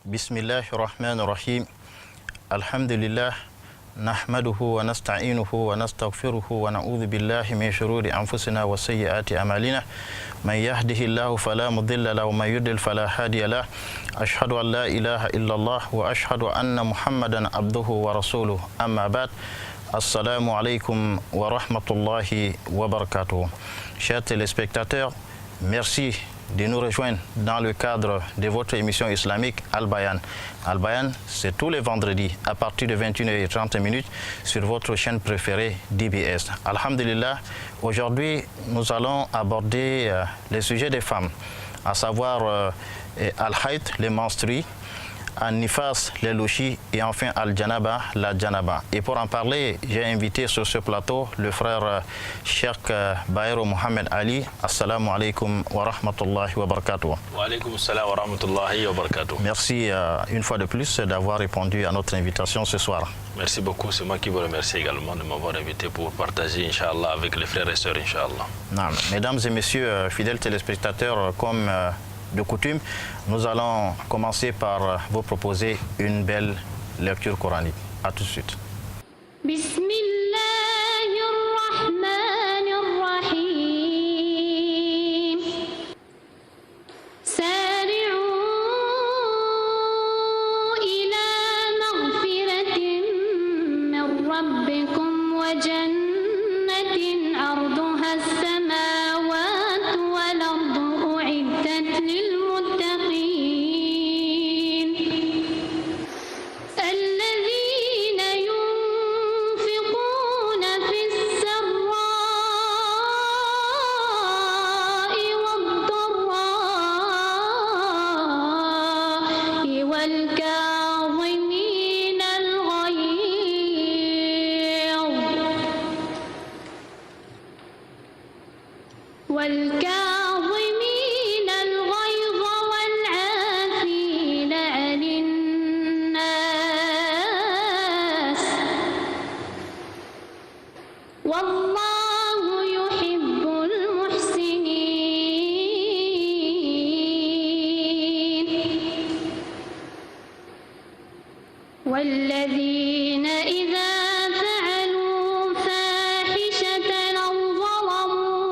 بسم الله الرحمن الرحيم الحمد لله نحمده ونستعينه ونستغفره ونعوذ بالله من شرور أنفسنا وسيئات أعمالنا من يهده الله فلا مضل له ومن يضلل فلا هادي له أشهد أن لا إله إلا الله وأشهد أن محمدا عبده ورسوله أما بعد السلام عليكم ورحمة الله وبركاته. Chers téléspectateurs, merci de nous rejoindre dans le cadre de votre émission islamique Al-Bayan. Al-Bayan, c'est tous les vendredis à partir de 21h30 sur votre chaîne préférée DBS. Alhamdulillah, aujourd'hui nous allons aborder le sujet des femmes, à savoir Al-Hayd, les menstrues, Al-Nifas, les louchis et enfin Al-Janaba, la Janaba. Et pour en parler, j'ai invité sur ce plateau le frère Cheikh Baïro Mohamed Ali. Assalamu alaikum wa rahmatullahi wa barakatuh. Wa alaikum assalam wa rahmatullahi wa barakatuh. Merci une fois de plus d'avoir répondu à notre invitation ce soir. Merci beaucoup, c'est moi qui vous remercie également de m'avoir invité pour partager, Inch'Allah, avec les frères et sœurs, Inch'Allah. Non, mesdames et messieurs, fidèles téléspectateurs, comme de coutume, nous allons commencer par vous proposer une belle lecture coranique. A tout de suite. والكاظمين الغيظ والعافين عن الناس والله يحب المحسنين والذين إذا فعلوا فاحشة أو ظلموا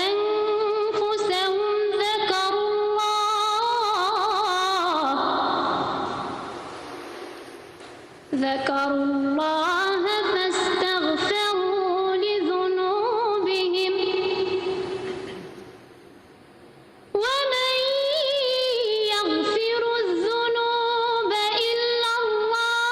أنفسهم ذكروا الله فاستغفروا لذنوبهم ومن يغفر الذنوب إلا الله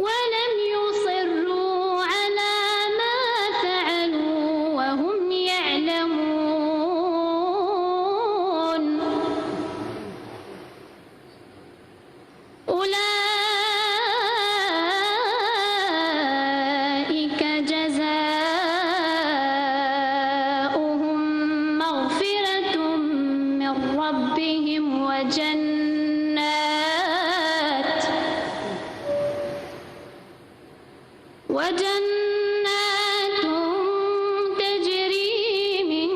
ولم يصروا على ما فعلوا وهم يعلمون أولئك جزاؤهم مغفرة من ربهم وجنات تجري من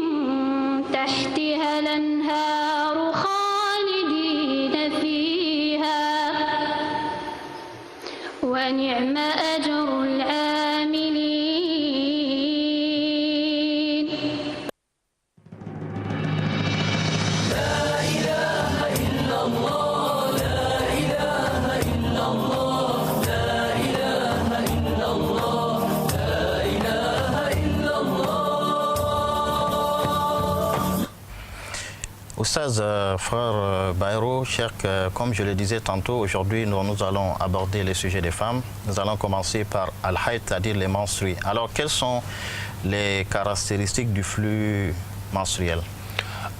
تحتها الأنهار خالدين فيها ونعم أجر العاملين. Oustaz, frère Baïro, Cheikh, comme je le disais tantôt, aujourd'hui nous allons aborder le sujet des femmes. Nous allons commencer par Al-Hayd, c'est-à-dire les menstrues. Alors, quelles sont les caractéristiques du flux menstruel?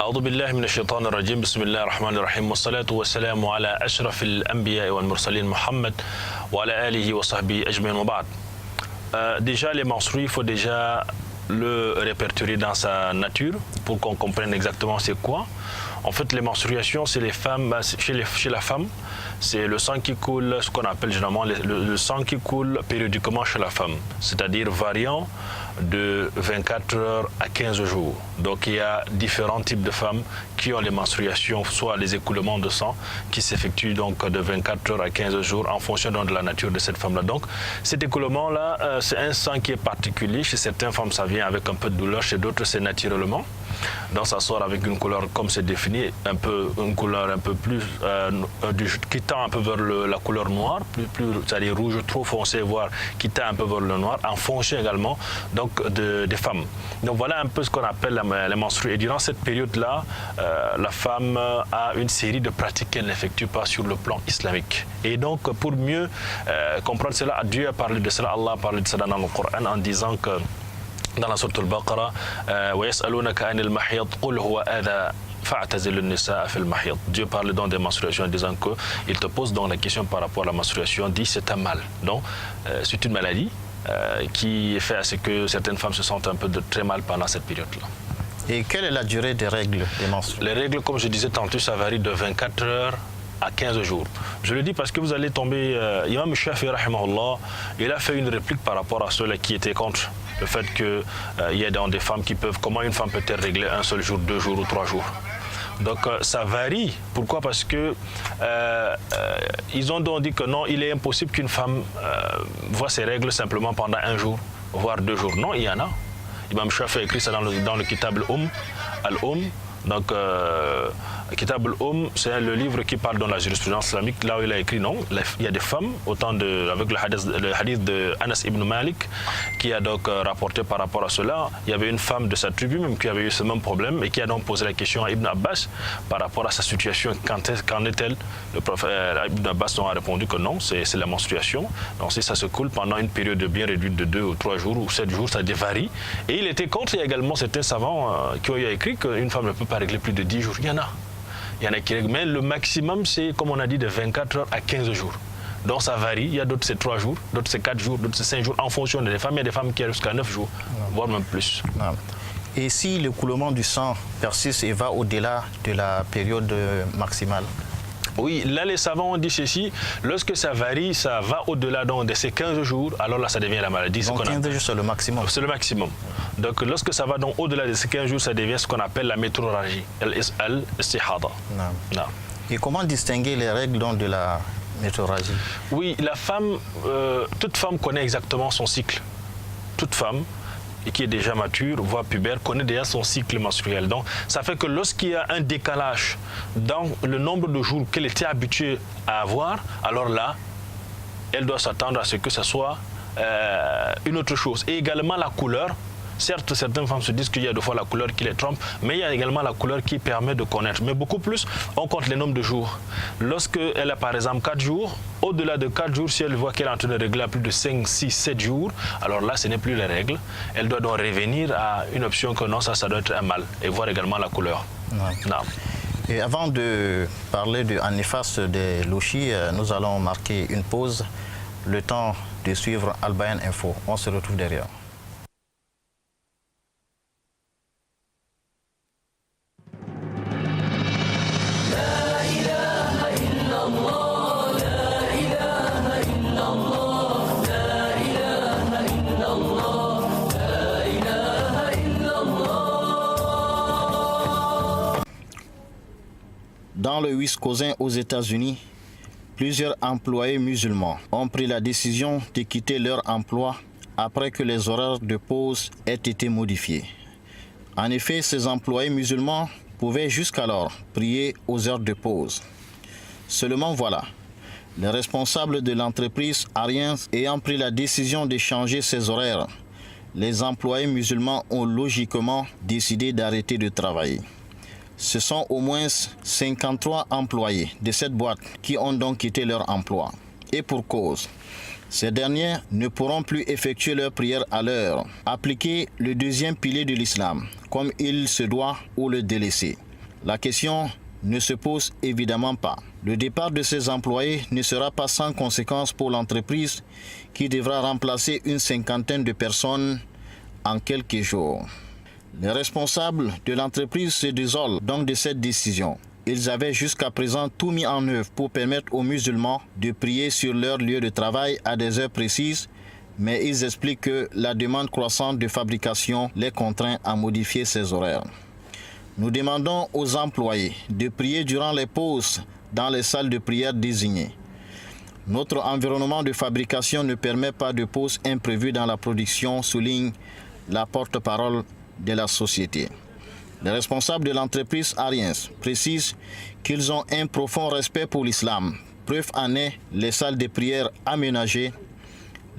أعوذ بالله من الشيطان الرجيم بسم الله الرحمن الرحيم والصلاة والسلام على أشرف الأنبياء والمرسلين محمد وعلى آله وصحبه أجمعين وبعد. Déjà les menstrues, il faut déjà le répertorier dans sa nature pour qu'on comprenne exactement c'est quoi. En fait, les menstruations, c'est les femmes, chez la femme, c'est le sang qui coule, ce qu'on appelle généralement le sang qui coule périodiquement chez la femme, c'est-à-dire variant de 24 heures à 15 jours. Donc il y a différents types de femmes qui ont les menstruations, soit les écoulements de sang qui s'effectuent donc de 24 heures à 15 jours en fonction donc de la nature de cette femme-là. Donc cet écoulement-là, c'est un sang qui est particulier. Chez certaines femmes, ça vient avec un peu de douleur, chez d'autres, c'est naturellement. Donc ça sort avec une couleur comme c'est défini, une couleur un peu plus qui tend un peu vers la couleur noire, c'est-à-dire rouge trop foncé, voire qui tend un peu vers le noir, en fonction également donc des femmes. Donc voilà un peu ce qu'on appelle les menstrues. Et durant cette période-là, la femme a une série de pratiques qu'elle n'effectue pas sur le plan islamique. Et donc pour mieux comprendre cela, Dieu a parlé de cela, Allah a parlé de cela dans le Coran en disant que dans la sourate Al-Baqarah, وَيَسْأَلُونَكَ عَنِ الْمَحِيضِ قُلْ هُوَ أَذًى فَاعْتَزِلُوا النِّسَاءَ فِي الْمَحِيضِ. Dieu parle donc des menstruations en disant qu'il te pose donc la question par rapport à la menstruation, dit c'est un mal. Donc c'est une maladie qui fait à ce que certaines femmes se sentent un peu très mal pendant cette période-là. Et quelle est la durée des règles des menstrues? Les règles, comme je disais tantôt, ça varie de 24 heures à 15 jours. Je le dis parce que vous allez tomber... Imam Shafi'i, rahimahullah, il a fait une réplique par rapport à ceux-là qui étaient contre le fait qu'il y a des femmes qui peuvent... Comment une femme peut-elle régler un seul jour, 2 jours ou 3 jours? Donc ça varie. Pourquoi? Parce que ils ont donc dit que non, il est impossible qu'une femme voit ses règles simplement pendant 1 jour, voire 2 jours. Non, il y en a. Imam Shafi'i a écrit ça dans le Kitab al-Umm. Donc, Kitab al-Umm, c'est le livre qui parle dans la jurisprudence islamique. Là où il a écrit, non, il y a des femmes, avec le hadith de Anas ibn Malik, qui a donc rapporté par rapport à cela. Il y avait une femme de sa tribu même qui avait eu ce même problème et qui a donc posé la question à Ibn Abbas par rapport à sa situation. Qu'en est-elle? Le prophète Ibn Abbas a répondu que non, c'est la menstruation. Donc, si ça se coule pendant une période bien réduite de 2 ou 3 jours ou 7 jours, ça varie. Et il était contre. Il y a également certains savants qui ont écrit qu'une femme ne peut pas régler plus de 10 jours. Il y en a qui règlent, mais le maximum c'est, comme on a dit, de 24 heures à 15 jours. Donc ça varie, il y a d'autres c'est 3 jours, d'autres c'est 4 jours, d'autres c'est 5 jours, en fonction des femmes. Il y a des femmes qui arrivent jusqu'à 9 jours, voire même plus. Et si le coulement du sang persiste et va au-delà de la période maximale? Oui, là les savants ont dit ceci, lorsque ça varie, ça va au-delà de ces 15 jours, alors là ça devient la maladie. Donc 15 jours c'est le maximum? C'est le maximum. Donc lorsque ça va donc au-delà de ces 15 jours, ça devient ce qu'on appelle la métrorragie, al-istihada. Et comment distinguer les règles de la métrorragie? Oui, la femme, toute femme connaît exactement son cycle. Toute femme et qui est déjà mature, voire pubère, connaît déjà son cycle menstruel. Donc, ça fait que lorsqu'il y a un décalage dans le nombre de jours qu'elle était habituée à avoir, alors là, elle doit s'attendre à ce que ce soit une autre chose. Et également la couleur. Certes, certaines femmes se disent qu'il y a des fois la couleur qui les trompe, mais il y a également la couleur qui permet de connaître. Mais beaucoup plus, on compte les nombres de jours. Lorsqu'elle a par exemple 4 jours, au-delà de 4 jours, si elle voit qu'elle est en train de régler à plus de 5, 6, 7 jours, alors là, ce n'est plus les règles. Elle doit donc revenir à une option que non, ça doit être un mal. Et voir également la couleur. Et avant de parler en néfaste des louchis, nous allons marquer une pause. Le temps de suivre Al Bayan Info. On se retrouve derrière. Dans le Wisconsin aux États-Unis, plusieurs employés musulmans ont pris la décision de quitter leur emploi après que les horaires de pause aient été modifiés. En effet, ces employés musulmans pouvaient jusqu'alors prier aux heures de pause. Seulement voilà, les responsables de l'entreprise Ariens ayant pris la décision de changer ces horaires, les employés musulmans ont logiquement décidé d'arrêter de travailler. Ce sont au moins 53 employés de cette boîte qui ont donc quitté leur emploi. Et pour cause, ces derniers ne pourront plus effectuer leur prière à l'heure, appliquer le deuxième pilier de l'islam, comme il se doit, ou le délaisser. La question ne se pose évidemment pas. Le départ de ces employés ne sera pas sans conséquence pour l'entreprise qui devra remplacer une 50aine de personnes en quelques jours. Les responsables de l'entreprise se désolent donc de cette décision. Ils avaient jusqu'à présent tout mis en œuvre pour permettre aux musulmans de prier sur leur lieu de travail à des heures précises, mais ils expliquent que la demande croissante de fabrication les contraint à modifier ces horaires. Nous demandons aux employés de prier durant les pauses dans les salles de prière désignées. Notre environnement de fabrication ne permet pas de pause imprévue dans la production, souligne la porte-parole de la société. Les responsables de l'entreprise Ariens précisent qu'ils ont un profond respect pour l'islam. Preuve en est les salles de prière aménagées.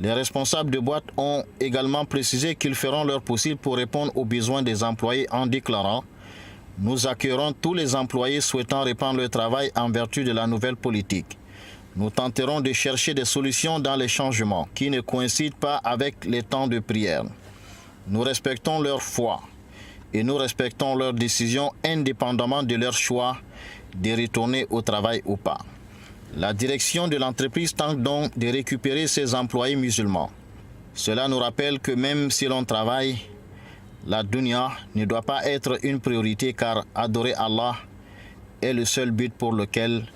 Les responsables de boîte ont également précisé qu'ils feront leur possible pour répondre aux besoins des employés en déclarant « Nous accueillerons tous les employés souhaitant reprendre leur travail en vertu de la nouvelle politique. Nous tenterons de chercher des solutions dans les changements qui ne coïncident pas avec les temps de prière. Nous respectons leur foi et nous respectons leurs décisions indépendamment de leur choix de retourner au travail ou pas. » La direction de l'entreprise tente donc de récupérer ses employés musulmans. Cela nous rappelle que même si l'on travaille, la dunya ne doit pas être une priorité car adorer Allah est le seul but pour lequel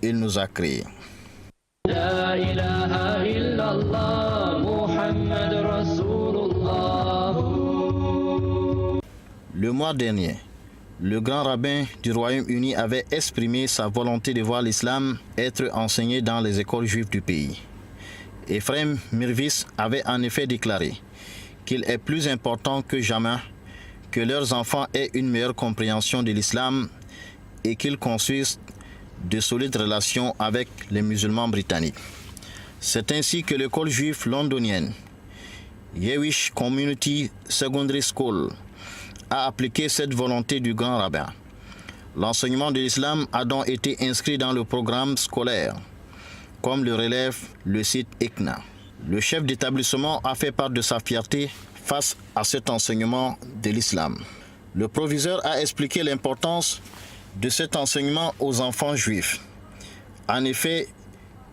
il nous a créés. La ilaha illallah, Muhammad Rasulullah. Le mois dernier, le grand rabbin du Royaume-Uni avait exprimé sa volonté de voir l'islam être enseigné dans les écoles juives du pays. Ephraim Mirvis avait en effet déclaré qu'il est plus important que jamais que leurs enfants aient une meilleure compréhension de l'islam et qu'ils construisent de solides relations avec les musulmans britanniques. C'est ainsi que l'école juive londonienne, Jewish Community Secondary School, a appliqué cette volonté du grand rabbin. L'enseignement de l'islam a donc été inscrit dans le programme scolaire, comme le relève le site ICNA. Le chef d'établissement a fait part de sa fierté face à cet enseignement de l'islam. Le proviseur a expliqué l'importance de cet enseignement aux enfants juifs. En effet,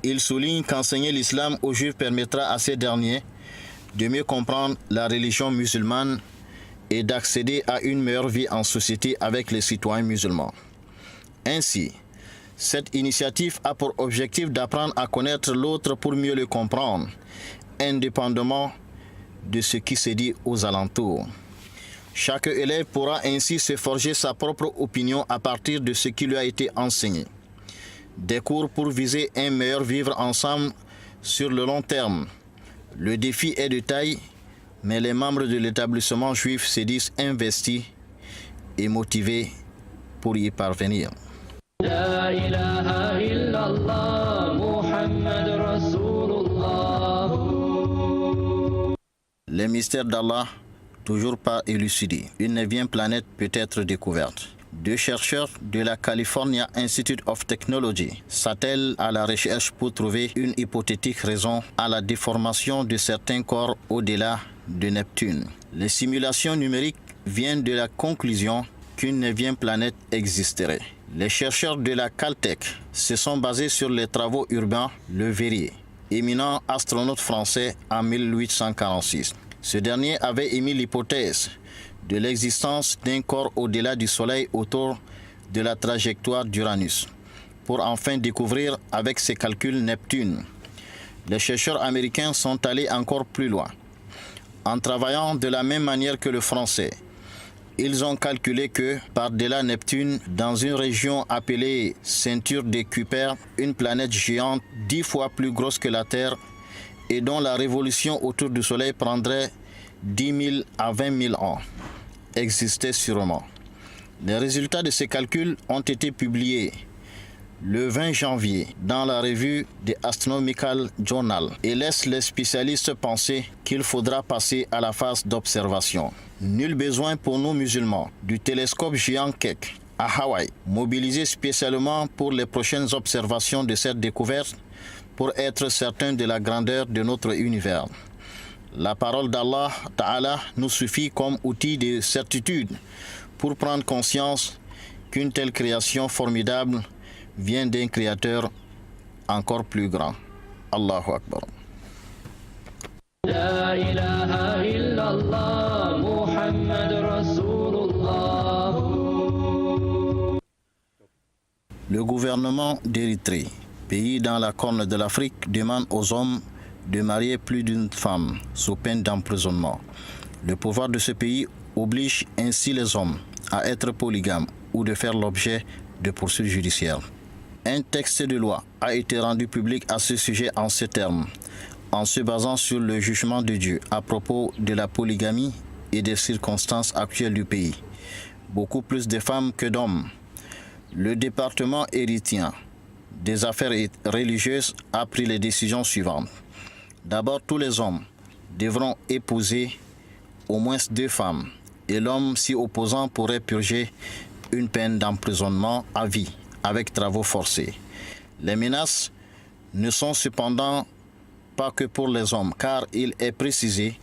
il souligne qu'enseigner l'islam aux juifs permettra à ces derniers de mieux comprendre la religion musulmane et d'accéder à une meilleure vie en société avec les citoyens musulmans. Ainsi, cette initiative a pour objectif d'apprendre à connaître l'autre pour mieux le comprendre, indépendamment de ce qui se dit aux alentours. Chaque élève pourra ainsi se forger sa propre opinion à partir de ce qui lui a été enseigné. Des cours pour viser un meilleur vivre ensemble sur le long terme. Le défi est de taille, mais les membres de l'établissement juif se disent investis et motivés pour y parvenir. La ilaha illallah, Muhammad Rasulullah. Les mystères d'Allah, toujours pas élucidés. Une 9e planète peut être découverte. 2 chercheurs de la California Institute of Technology s'attellent à la recherche pour trouver une hypothétique raison à la déformation de certains corps au-delà de Neptune. Les simulations numériques viennent de la conclusion qu'une 9e planète existerait. Les chercheurs de la Caltech se sont basés sur les travaux urbains Le Verrier, éminent astronaute français en 1846. Ce dernier avait émis l'hypothèse de l'existence d'un corps au-delà du Soleil autour de la trajectoire d'Uranus, pour enfin découvrir avec ses calculs Neptune. Les chercheurs américains sont allés encore plus loin. En travaillant de la même manière que le français, ils ont calculé que, par-delà Neptune, dans une région appelée ceinture de Kuiper, une planète géante 10 fois plus grosse que la Terre et dont la révolution autour du Soleil prendrait 10 000 à 20 000 ans, existait sûrement. Les résultats de ces calculs ont été publiés le 20 janvier dans la revue The Astronomical Journal et laissent les spécialistes penser qu'il faudra passer à la phase d'observation. Nul besoin pour nous musulmans du télescope géant Keck à Hawaï, mobilisé spécialement pour les prochaines observations de cette découverte pour être certain de la grandeur de notre univers. La parole d'Allah Ta'ala nous suffit comme outil de certitude pour prendre conscience qu'une telle création formidable vient d'un créateur encore plus grand. Allahu Akbar. La ilaha illallah, Muhammad Rasulullah. Le gouvernement d'Érythrée, pays dans la corne de l'Afrique, demande aux hommes de marier plus d'une femme sous peine d'emprisonnement. Le pouvoir de ce pays oblige ainsi les hommes à être polygames ou de faire l'objet de poursuites judiciaires. Un texte de loi a été rendu public à ce sujet en ces termes, en se basant sur le jugement de Dieu à propos de la polygamie et des circonstances actuelles du pays. Beaucoup plus de femmes que d'hommes. Le département héritien des affaires religieuses a pris les décisions suivantes. D'abord, tous les hommes devront épouser au moins 2 femmes et l'homme s'y opposant pourrait purger une peine d'emprisonnement à vie avec travaux forcés. Les menaces ne sont cependant pas que pour les hommes, car il est précisé,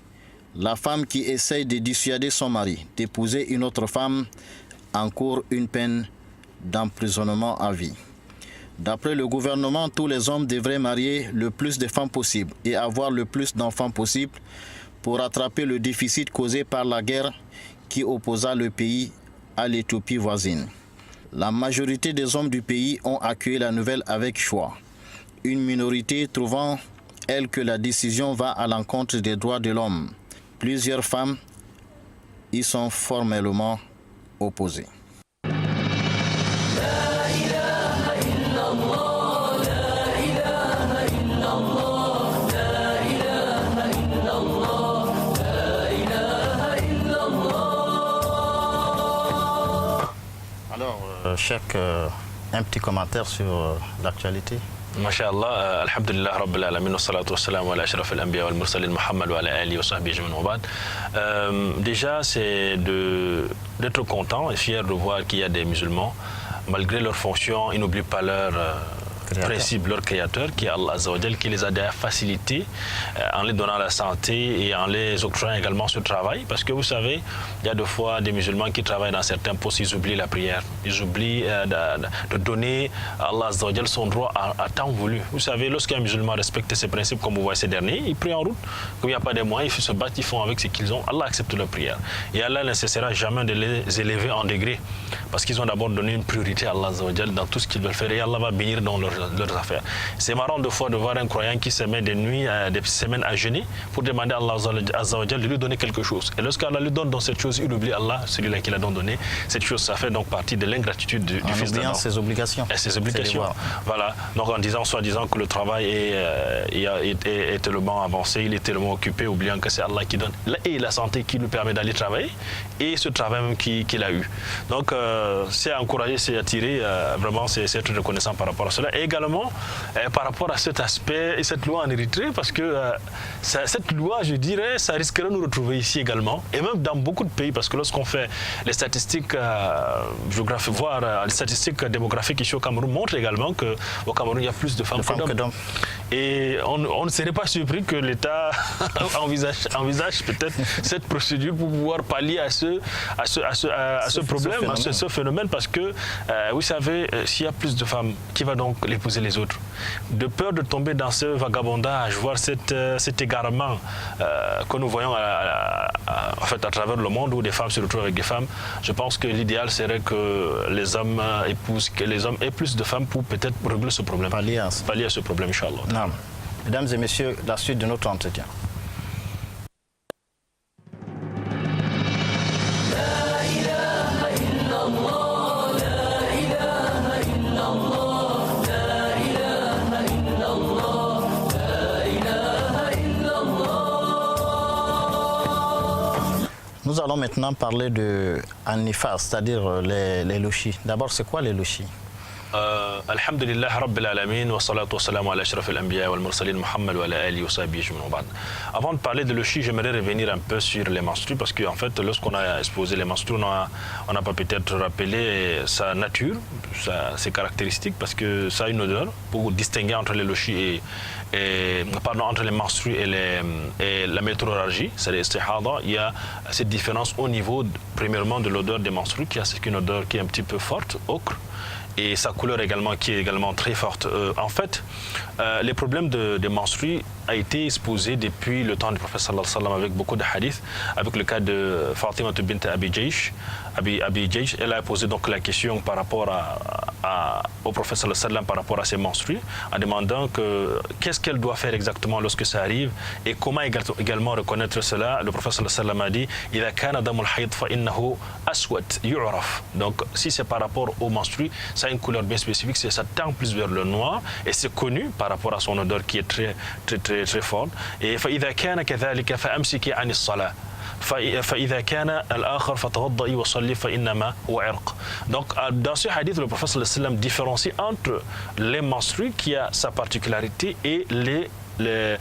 la femme qui essaye de dissuader son mari d'épouser une autre femme encourt une peine d'emprisonnement à vie. D'après le gouvernement, tous les hommes devraient marier le plus de femmes possible et avoir le plus d'enfants possible pour rattraper le déficit causé par la guerre qui opposa le pays à l'Éthiopie voisine. La majorité des hommes du pays ont accueilli la nouvelle avec joie. Une minorité trouvant, elle, que la décision va à l'encontre des droits de l'homme. Plusieurs femmes y sont formellement opposées. Alors, Cheikh, un petit commentaire sur l'actualité. Masha'Allah, alhamdulillah, rabbil alamin, wa salatu wa salam ala ashraf al-anbiya wal mursalin Muhammad wa ala alihi wa sahbihi ajma'in wa ba'd. Déjà, c'est d'être content et fier de voir qu'il y a des musulmans, malgré leur fonction, ils n'oublient pas leur principe, leur créateur, qui est Allah Azza wa Jal, qui les a facilités en les donnant la santé et en les octroyant également ce travail. Parce que vous savez, il y a des fois des musulmans qui travaillent dans certains postes, ils oublient la prière, ils oublient de donner à Allah Azza wa Jal son droit à temps voulu. Vous savez, lorsqu'un musulman respecte ses principes, comme vous voyez ces derniers, ils prient en route, comme il n'y a pas de moyens, ils se battent, ils font avec ce qu'ils ont. Allah accepte leur prière. Et Allah ne cessera jamais de les élever en degré, parce qu'ils ont d'abord donné une priorité à Allah Azza wa Jal dans tout ce qu'ils veulent faire, et Allah va bénir dans leurs affaires. C'est marrant de fois de voir un croyant qui se met des nuits, des semaines à jeûner pour demander à Allah Azza wa Jal de lui donner quelque chose. Et lorsqu'Allah lui donne dans cette chose, il oublie Allah, celui-là qui l'a donné. Cette chose, ça fait donc partie de l'ingratitude du fils d'Adam. En ses obligations. Et ses obligations. Voilà. Donc en disant, soi-disant que le travail est tellement avancé, il est tellement occupé, oubliant que c'est Allah qui donne. Et la santé qui lui permet d'aller travailler, et ce travail même qu'il a eu. Donc c'est à encourager, c'est à tirer, vraiment c'est être reconnaissant par rapport à cela. Et également par rapport à cet aspect et cette loi en Érythrée, parce que cette loi, je dirais, ça risquerait de nous retrouver ici également, et même dans beaucoup de pays, parce que lorsqu'on fait les statistiques géographiques, voire les statistiques démographiques ici au Cameroun, montrent également qu'au Cameroun, il y a plus de femmes que d'hommes. Et on ne serait pas surpris que l'État envisage peut-être cette procédure pour pouvoir pallier à ce problème, à ce phénomène, parce que, vous savez, s'il y a plus de femmes, qui va donc épouser les autres? De peur de tomber dans ce vagabondage, voir cet égarement que nous voyons en fait, à travers le monde, où des femmes se retrouvent avec des femmes, je pense que l'idéal serait que les hommes aient plus de femmes pour peut-être régler ce problème. Pallier à ce problème, Inch'Allah. Non. Mesdames et messieurs, la suite de notre entretien. Nous allons maintenant parler de An-Nifas, c'est-à-dire les lochis. D'abord, c'est quoi les lochis? Alhamdulillah Rabbil Alamin wa salatu wa salam ala ashraf al-anbiya wal mursalin Muhammad wa ala alihi wa sahbihi ajma'in wa ba'd. Avant de parler de lochi, j'aimerais revenir un peu sur les menstrues, parce qu'en fait, lorsqu'on a exposé les menstrues, on n'a pas peut-être rappelé sa nature, ses caractéristiques, parce que ça a une odeur pour distinguer entre les lochis entre les menstrues et la métrorragie, c'est l'istihada. Il y a cette différence au niveau, premièrement, de l'odeur des menstrues, qui a une odeur qui est un petit peu forte, ocre, et sa couleur également qui est également très forte. En fait, les problèmes de menstrues a été exposé depuis le temps du prophète sallallahu alayhi wa sallam avec beaucoup de hadiths, avec le cas de Fatima bint Abi Jaysh. Elle a posé donc la question par rapport au prophète sallallahu alayhi wa sallam par rapport à ses menstrues, en demandant qu'est-ce qu'elle doit faire exactement lorsque ça arrive et comment également reconnaître cela. Le prophète sallallahu alayhi wa sallam a dit « إِذَا كَانَ دَمُ الْحَيْضِ فَإِنَّهُ أَسْوَدْ يُعْرَفْ » Donc, si c'est par rapport aux menstrues, ça a une couleur bien spécifique, ça tend plus vers le noir et c'est connu par rapport à son odeur qui est très, très, très, très forte. Et فَإِذَا كَانَ كَذَلِكَ فَأَمْسِكِ عَنِ الصَّلَاةِ فإذا كان الآخر فتوضئي وصلي فإنما هو عرق. Donc dans ce hadith, le prophète sallallahu alayhi wa sallam différencie entre les menstrues qui a sa particularité et la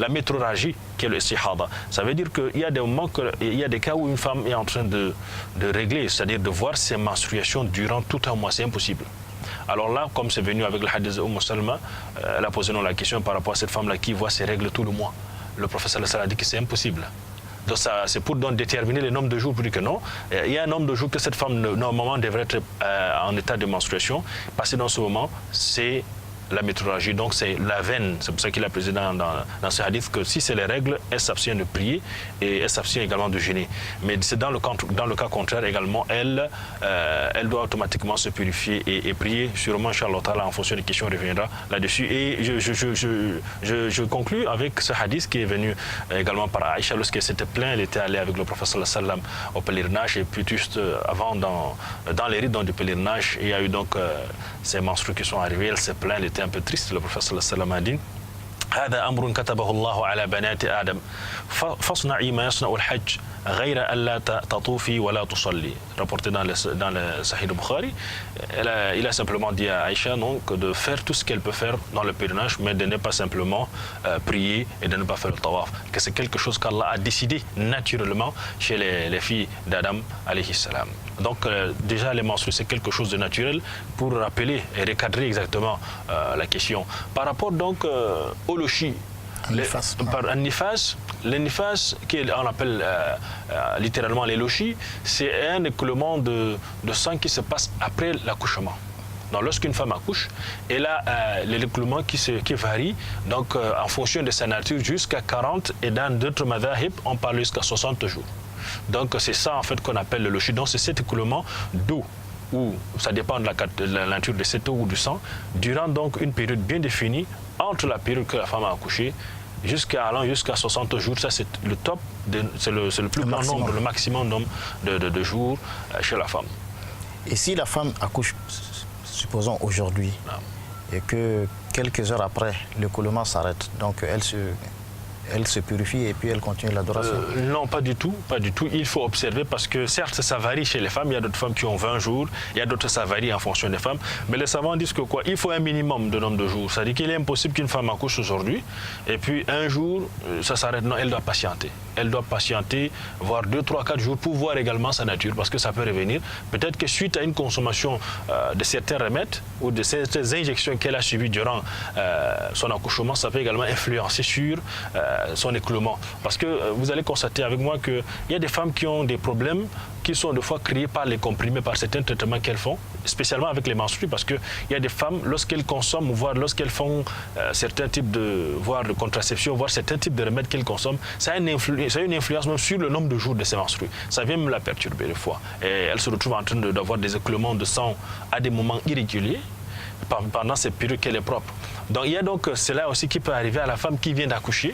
métrorragie qui est le istihada. Ça veut dire qu'il y a des moments, il y a des cas où une femme est en train de régler, c'est-à-dire de voir ses menstruations durant tout un mois, c'est impossible. Alors là, comme c'est venu avec le hadith de Salma, elle a posé la question par rapport à cette femme-là qui voit ses règles tout le mois. Le professeur a dit que c'est impossible. Donc c'est pour donc déterminer le nombre de jours, pour dire que non, il y a un nombre de jours que cette femme normalement devrait être en état de menstruation. Passé dans ce moment, c'est la métrorragie, donc c'est la veine. C'est pour ça qu'il a précisé dans ce hadith que si c'est les règles, elle s'abstient de prier et elle s'abstient également de jeûner. Mais c'est dans le cas contraire également, elle doit automatiquement se purifier et prier. Sûrement, Inch'Allah Ta'ala, en fonction des questions, on reviendra là-dessus. Et je conclus avec ce hadith qui est venu également par Aïcha lorsqu'elle s'était plainte. Elle était allée avec le prophète sallallahu alayhi wa sallam au pèlerinage et puis juste avant, dans les rites du pèlerinage, il y a eu donc ces menstrues qui sont arrivées. Elle s'est plainte, elle était un peu triste. Le prophète sallallahu alayhi wa sallam a dit هذا أمر كتبه الله على بنات آدم فاصنعي ما يصنع الحج غير ألا تطوفي ولا تصلي. Rapporté dans le Sahih Bukhari, il a simplement dit à Aïcha donc, de faire tout ce qu'elle peut faire dans le pèlerinage, mais de ne pas simplement prier et de ne pas faire le tawaf. Que c'est quelque chose qu'Allah a décidé naturellement chez les filles d'Adam alayhi salam. Donc déjà les menstrues c'est quelque chose de naturel pour rappeler et recadrer exactement la question. Par rapport donc au lochi, les nifas, qu'on appelle littéralement les lochis, c'est un écoulement de sang qui se passe après l'accouchement. Donc lorsqu'une femme accouche, elle a l'écoulement qui varie donc, en fonction de sa nature jusqu'à 40 et dans d'autres madhahib, on parle jusqu'à 60 jours. Donc c'est ça en fait qu'on appelle le lochi. Donc c'est cet écoulement d'eau, ou ça dépend de la nature de cette eau ou du sang, durant donc une période bien définie entre la période que la femme a accouché allant jusqu'à 60 jours. Ça c'est le top, c'est le plus grand nombre, le maximum de jours chez la femme. Et si la femme accouche, supposons aujourd'hui, et que quelques heures après, l'écoulement s'arrête, donc elle se purifie et puis elle continue l'adoration? Non, pas du tout, pas du tout. Il faut observer parce que certes, ça varie chez les femmes. Il y a d'autres femmes qui ont 20 jours, il y a d'autres ça varie en fonction des femmes. Mais les savants disent que quoi? Il faut un minimum de nombre de jours. C'est-à-dire qu'il est impossible qu'une femme accouche aujourd'hui et puis un jour, ça s'arrête. Non, elle doit patienter. Elle doit patienter, voire 2, 3, 4 jours pour voir également sa nature parce que ça peut revenir. Peut-être que suite à une consommation de certains remèdes ou de certaines injections qu'elle a subies durant son accouchement, ça peut également influencer sur son écoulement. Parce que vous allez constater avec moi qu'il y a des femmes qui ont des problèmes qui sont des fois créés par les comprimés, par certains traitements qu'elles font, spécialement avec les menstrues, parce qu'il y a des femmes, lorsqu'elles consomment, voire lorsqu'elles font certains types de contraception, voire certains types de remèdes qu'elles consomment, ça a une influence même sur le nombre de jours de ces menstrues. Ça vient me la perturber des fois. Et elles se retrouvent en train d'avoir des écoulements de sang à des moments irréguliers, pendant ces périodes qu'elle est propre. Donc il y a donc cela aussi qui peut arriver à la femme qui vient d'accoucher.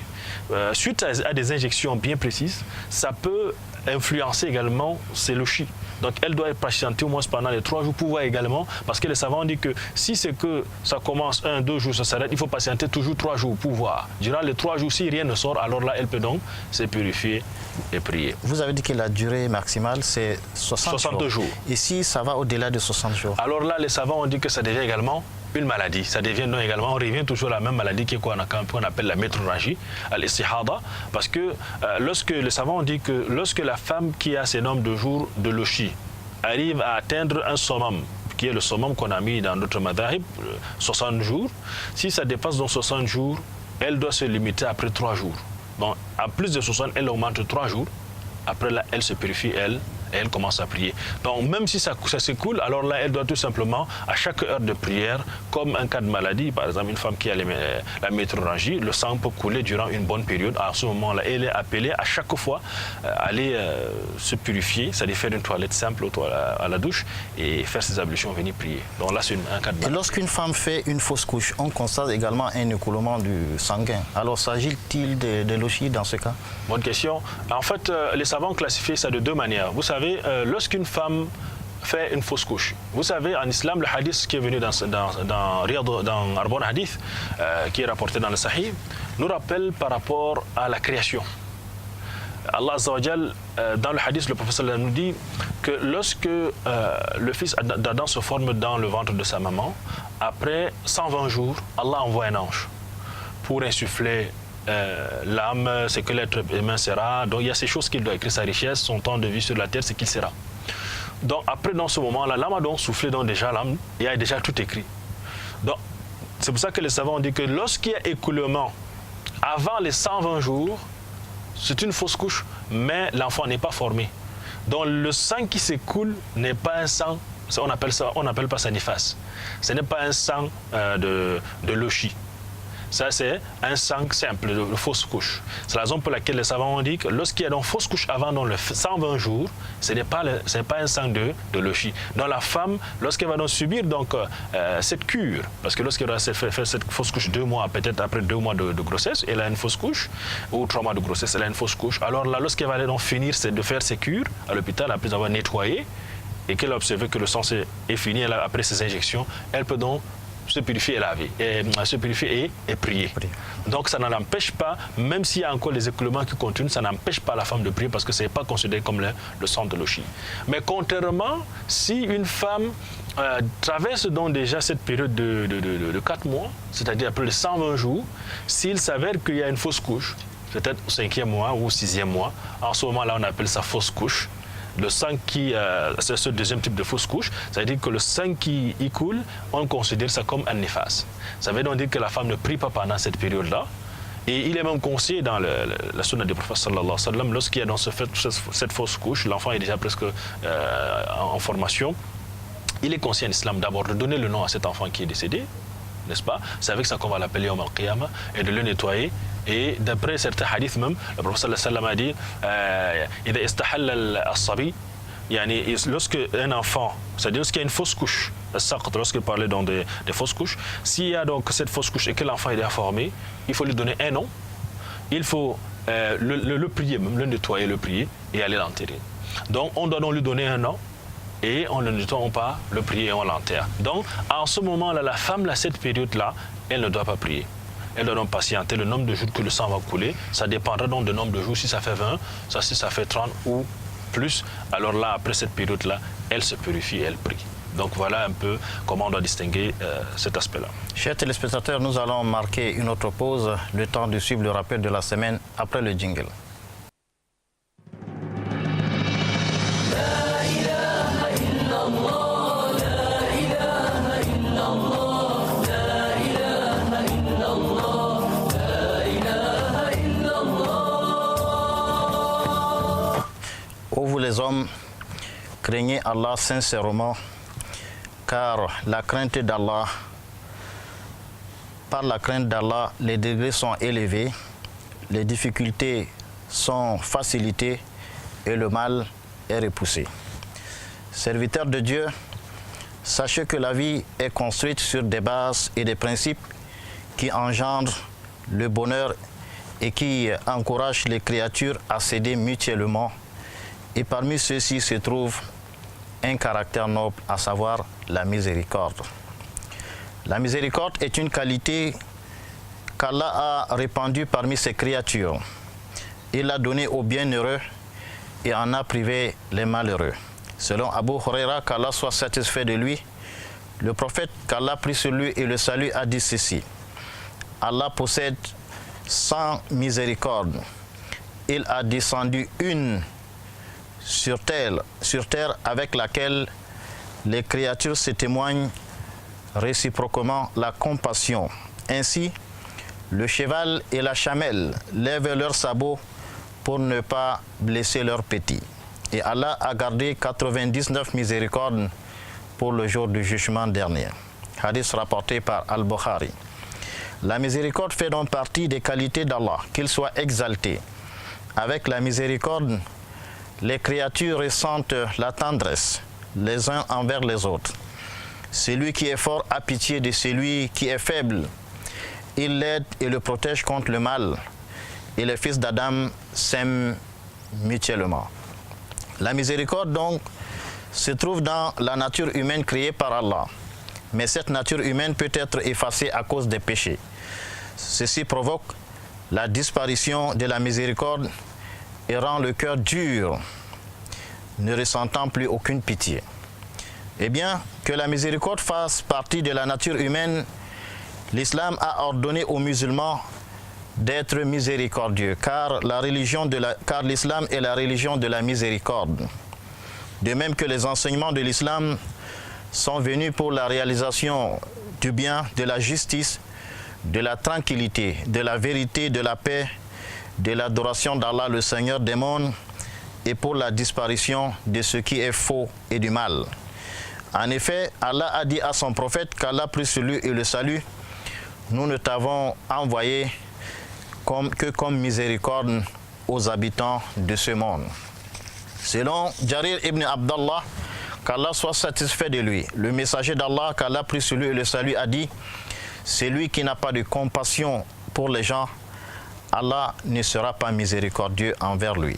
Suite à des injections bien précises, ça peut influencer également ses lochis. Donc elle doit patienter au moins pendant les 3 jours pour voir également, parce que les savants disent que si c'est que ça commence 1, 2 jours, ça s'arrête, il faut patienter toujours 3 jours pour voir. Durant les 3 jours, si rien ne sort, alors là, elle peut donc se purifier et prier. Vous avez dit que la durée maximale, c'est 60 jours. Et si ça va au-delà de 60 jours? Alors là, les savants ont dit que ça devient également une maladie. Ça devient donc également, on revient toujours à la même maladie qu'on appelle la métrorragie, l'istihada, parce que lorsque les savants ont dit que lorsque la femme qui a ces nombres de jours de lochi arrive à atteindre un summum, qui est le summum qu'on a mis dans notre madhahib, 60 jours, si ça dépasse donc 60 jours, elle doit se limiter après 3 jours. Donc, à plus de 60, elle augmente 3 jours. Après là, elle se purifie, et elle commence à prier. Donc même si ça s'écoule, alors là, elle doit tout simplement, à chaque heure de prière, comme un cas de maladie, par exemple une femme qui a la métrorragie, le sang peut couler durant une bonne période. À ce moment-là, elle est appelée à chaque fois à aller se purifier, c'est-à-dire faire une toilette simple à la douche et faire ses ablutions, venir prier. Donc là, c'est un cas de maladie. Et lorsqu'une femme fait une fausse couche, on constate également un écoulement du sanguin. Alors s'agit-il de lochi dans ce cas? Bonne question. En fait, les savants classifient ça de deux manières. Vous savez, lorsqu'une femme fait une fausse couche, vous savez, en islam, le hadith qui est venu dans Arbon Hadith, qui est rapporté dans le Sahih, nous rappelle par rapport à la création. Allah Azza wa Jal, dans le hadith, le prophète nous dit que lorsque le fils d'Adam se forme dans le ventre de sa maman, après 120 jours, Allah envoie un ange pour insuffler l'âme, ce que l'être humain sera. Donc il y a ces choses qu'il doit écrire, sa richesse, son temps de vie sur la terre, ce qu'il sera. Donc après, dans ce moment-là, l'âme a donc soufflé, donc déjà l'âme, il y a déjà tout écrit. Donc c'est pour ça que les savants ont dit que lorsqu'il y a écoulement avant les 120 jours, c'est une fausse couche, mais l'enfant n'est pas formé. Donc le sang qui s'écoule n'est pas un sang, on n'appelle pas ça nifas. Ce n'est pas un sang de lochi. Ça, c'est un sang simple de fausse couche. C'est la raison pour laquelle les savants ont dit que lorsqu'il y a donc fausse couche avant dans le 120 jours, ce n'est pas un sang de lochi. Dans la femme, lorsqu'elle va donc subir donc, cette cure, parce que lorsqu'elle va faire cette fausse couche 2 mois, peut-être après 2 mois de grossesse, elle a une fausse couche, ou 3 mois de grossesse, elle a une fausse couche. Alors là, lorsqu'elle va aller donc finir de faire ses cures à l'hôpital, après avoir nettoyé, et qu'elle a observé que le sang est fini après ses injections, elle peut donc se purifier et laver, se purifier et prier. Donc ça n'empêche pas, même s'il y a encore les écoulements qui continuent, ça n'empêche pas la femme de prier parce que ce n'est pas considéré comme le sang de lochi. Mais contrairement, si une femme traverse donc déjà cette période de 4 mois, c'est-à-dire après les 120 jours, s'il s'avère qu'il y a une fausse couche, peut-être au 5e mois ou au 6e mois, en ce moment-là on appelle ça fausse couche. Le sang c'est ce deuxième type de fausse couche, ça veut dire que le sang qui y coule, on considère ça comme un nifas. Ça veut donc dire que la femme ne prie pas pendant cette période-là. Et il est même conseillé dans la sunna du prophète sallallahu alayhi wa sallam, lorsqu'il y a dans cette fausse couche, l'enfant est déjà presque en formation, il est conseillé en islam d'abord de donner le nom à cet enfant qui est décédé, n'est-ce pas? C'est avec ça qu'on va l'appeler Yom al-Qiyamah, et de le nettoyer. Et d'après certains hadiths même, le prophète sallallahu alayhi wa sallam a dit lorsque un enfant, c'est-à-dire lorsqu'il y a une fausse couche, lorsqu'il parlait dans des fausses couches, s'il y a donc cette fausse couche et que l'enfant est informé, il faut lui donner un nom, il faut le prier, même le nettoyer, le prier et aller l'enterrer. Donc on doit donc lui donner un nom et on ne le nettoie pas, le prier et on l'enterre. Donc en ce moment-là, la femme, à cette période-là, elle ne doit pas prier. Elle doit donc patienter le nombre de jours que le sang va couler. Ça dépendra donc du nombre de jours, si ça fait 20, si ça fait 30 ou plus. Alors là, après cette période-là, elle se purifie et elle prie. Donc voilà un peu comment on doit distinguer cet aspect-là. Chers téléspectateurs, nous allons marquer une autre pause, le temps de suivre le rappel de la semaine après le jingle. Ô vous les hommes, craignez Allah sincèrement, car la crainte d'Allah, par la crainte d'Allah, les degrés sont élevés, les difficultés sont facilitées et le mal est repoussé. Serviteurs de Dieu, sachez que la vie est construite sur des bases et des principes qui engendrent le bonheur et qui encouragent les créatures à s'aider mutuellement. Et parmi ceux-ci se trouve un caractère noble, à savoir la miséricorde. La miséricorde est une qualité qu'Allah a répandue parmi ses créatures. Il l'a donnée aux bienheureux et en a privé les malheureux. Selon Abu Huraira, qu'Allah soit satisfait de lui, le prophète qu'Allah prie sur lui et le salue a dit ceci: Allah possède sans miséricorde. Il a descendu une sur terre avec laquelle les créatures se témoignent réciproquement la compassion. Ainsi, le cheval et la chamelle lèvent leurs sabots pour ne pas blesser leurs petits. et Allah a gardé 99 miséricordes pour le jour du jugement dernier. Hadith rapporté par Al-Bukhari. La miséricorde fait donc partie des qualités d'Allah, qu'il soit exalté. Avec la miséricorde, les créatures ressentent la tendresse les uns envers les autres. Celui qui est fort a pitié de celui qui est faible. Il l'aide et le protège contre le mal. Et les fils d'Adam s'aiment mutuellement. La miséricorde donc se trouve dans la nature humaine créée par Allah. Mais cette nature humaine peut être effacée à cause des péchés. Ceci provoque la disparition de la miséricorde et rend le cœur dur, ne ressentant plus aucune pitié. Eh bien, que la miséricorde fasse partie de la nature humaine, l'islam a ordonné aux musulmans d'être miséricordieux, car l'islam est la religion de la miséricorde. De même que les enseignements de l'islam sont venus pour la réalisation du bien, de la justice, de la tranquillité, de la vérité, de la paix, de l'adoration d'Allah, le Seigneur des mondes, et pour la disparition de ce qui est faux et du mal. En effet, Allah a dit à son prophète qu'Allah plus sur lui et le salut, nous ne t'avons envoyé que comme miséricorde aux habitants de ce monde. Selon Jarir ibn Abdallah, qu'Allah soit satisfait de lui, le messager d'Allah, qu'Allah plus sur lui et le salut, a dit: celui qui n'a pas de compassion pour les gens, Allah ne sera pas miséricordieux envers lui.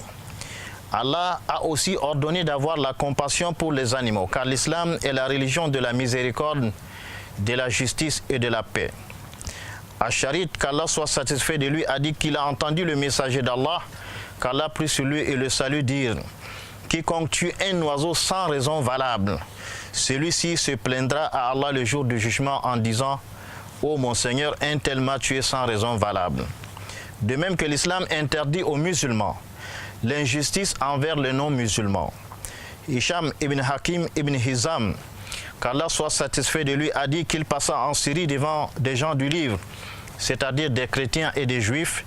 Allah a aussi ordonné d'avoir la compassion pour les animaux, car l'islam est la religion de la miséricorde, de la justice et de la paix. Ash-Sharit, qu'Allah soit satisfait de lui, a dit qu'il a entendu le messager d'Allah, qu'Allah plus sur lui et le salut, dire: quiconque tue un oiseau sans raison valable, celui-ci se plaindra à Allah le jour du jugement en disant: ô mon Seigneur, un tel m'a tué sans raison valable. De même que l'islam interdit aux musulmans l'injustice envers les non-musulmans. Hisham ibn Hakim ibn Hizam, qu'Allah soit satisfait de lui, a dit qu'il passa en Syrie devant des gens du livre, c'est-à-dire des chrétiens et des juifs,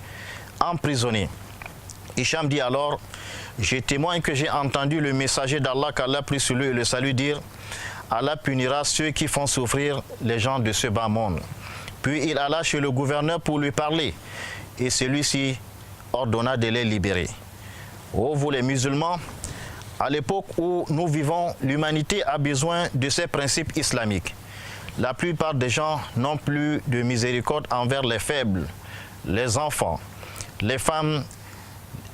emprisonnés. Hisham dit alors: je témoigne que j'ai entendu le messager d'Allah, qu'Allah plus sur lui et le salut, dire: Allah punira ceux qui font souffrir les gens de ce bas monde. Puis il alla chez le gouverneur pour lui parler, et celui-ci ordonna de les libérer. Ô vous les musulmans, à l'époque où nous vivons, l'humanité a besoin de ces principes islamiques. La plupart des gens n'ont plus de miséricorde envers les faibles, les enfants, les femmes